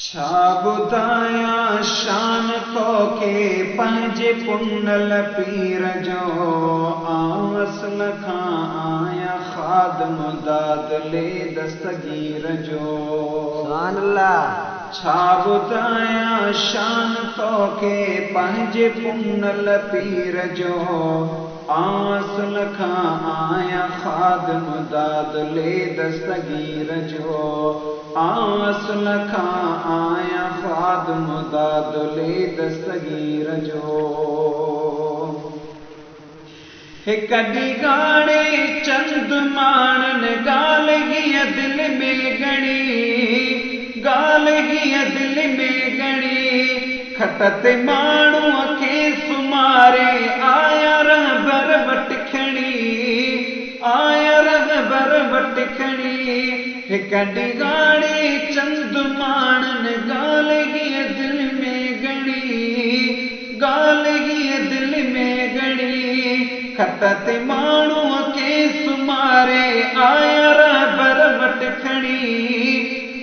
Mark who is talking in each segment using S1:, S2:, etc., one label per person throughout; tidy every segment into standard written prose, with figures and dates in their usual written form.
S1: छा ॿुधायां शान तोखे पंहिंजे पुनल पीर जो आउं असल खां आहियां ख़ादिम दादले दस्तगीर जो।
S2: सुभान अल्लाह।
S1: छा ॿुधायां शान तोखे पंहिंजे पुनल पीर जो आउं असल खां आहियां ख़ादिम दादले दस्तगीर जो। आउं असल खां आहियां ख़ादिम दादले दस्तगीर जो। हिक ॾींहुं ॻाणे चंद माणनि ॻाल्हि हीअ दिलि में ॻणी, ॻाल्हि हीअ दिलि में ॻणी, खट ते माण्हूअ खे सुमारे आया रहबर वटि खणी, आया रहबर वटि खणी। हिक ॾींहुं ॻाणे चंद माणनि ॻाल्हि हीअ दिलि में ॻणी, ॻाल्हि हीअ दिलि में ॻणी, खट ते माण्हूअ खे सुमारे आया रहबर वटि खणी,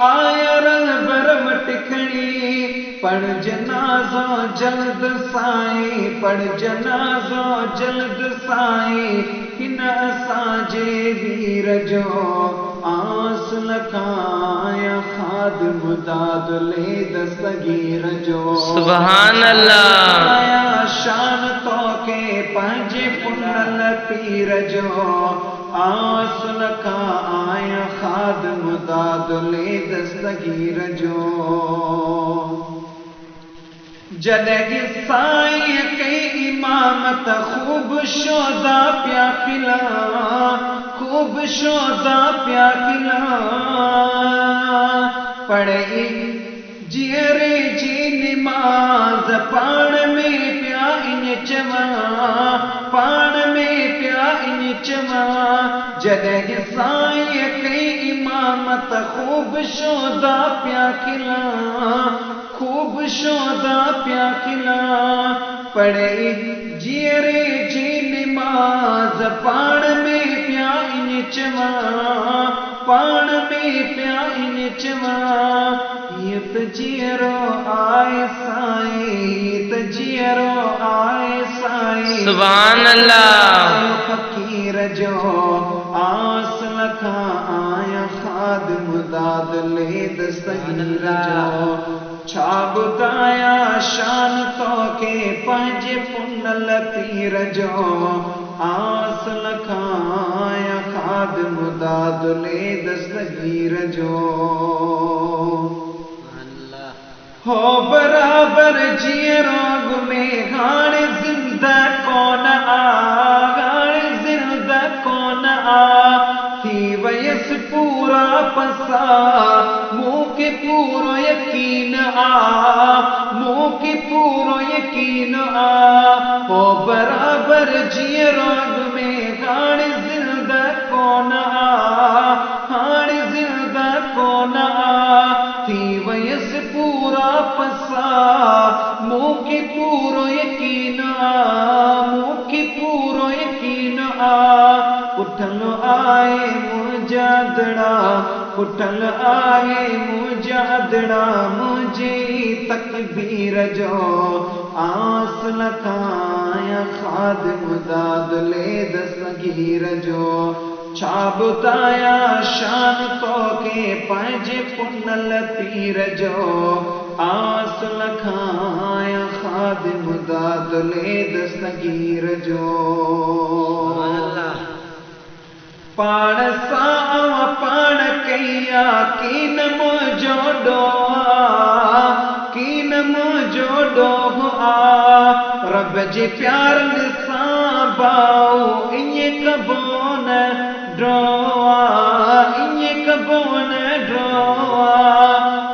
S1: आया रहबर वटि खणी। पढ़ जनाज़ो जल्द साईं, पढ़ जनाज़ो जल्द साईं, हिन असांजे वीर जो आसल खां आहियां ख़ादिम दादले दस्तगीर जो।
S3: सुभान अल्लाह।
S1: आया शान तोखे पंहिंजे पुनल पीर जो आसल खां आहियां ख़ादिम दादले दस्तगीर जो। जॾहिं साईं कई इमामत ख़ूब शोदा पिया खिलां, ख़ूब शोदा पिया खिलां, पढ़ई जीअरे जी निमाज़ पाण में पिया इन चवां, पाण में पिया इन चवां। जॾहिं साईं कई इमामत ख़ूब शोदा पिया खिलां, ख़ूब शोदा पिया खिलां, पढ़ई जीअरे जी निमाज़ पाण में पिया इन चवां, पाण में पिया इन चवां। हीअ त जीअरो आहे साईं, त जीअरो आहे साईं,
S3: सुभान अल्लाह।
S1: फ़कीर जो आसल खां आहियां ख़ादिम दादले दस्तगीर जो। छा ॿुधायां शान तोखे पंहिंजे पुनल पीर जो आसल खां आहियां ख़ादिम दादले दस्तगीर जो। हो बराबर जीअरो अॻु में हाणे ज़िंदा कोन आ, हाणे ज़िंदा कोन आ, थी वयसि पूरा पसा, मूंखे पूरो यकीन आ, मूंखे पूरो यकीन आ। हो बराबर जीअरो अॻु में हाणे ज़िंदा कोन आ, हाणे ज़िंदा कोन आ, थी वयसि पूरा पसा, मूंखे पूरो यकीन आ, मूंखे पूरो यकीन आ। उठल आहे मुंहिंजा दड़ा, उठल आहे मुंहिंजा दड़ा, मुंहिंजी तकबीर जो आसल खां आहियां ख़ादिम दादले दस्तगीर जो। छा ॿुधायां शान तोखे पंहिंजे पुनल पीर जो आसल खां आहियां ख़ादिम दादले दस्तगीर जो। पाण सां पाण कया कीन मुंहिंजो ॾोह, कीन मुंहिंजो ॾोह आ, रब जे प्यारनि सां भाऊ ईअं कबो न ड्रोआ, ईअं कबो न ड्रोआ।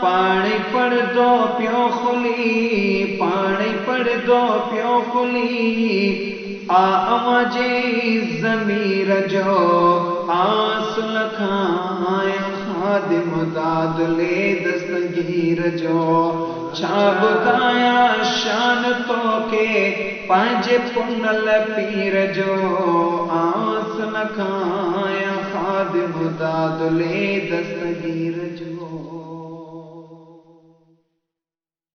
S1: पाणे पढ़ंदो पियो खुली, पाणे पढ़ंदो पियो खुली, आ जे ज़मीर जो आसल खां आहियां ख़ादिम दादले दस्तगीर जो। छा ॿुधायां शान तोखे पंहिंजे पुनल पीर जो आसल खां आहियां ख़ादिम दादले दस्तगीर जो।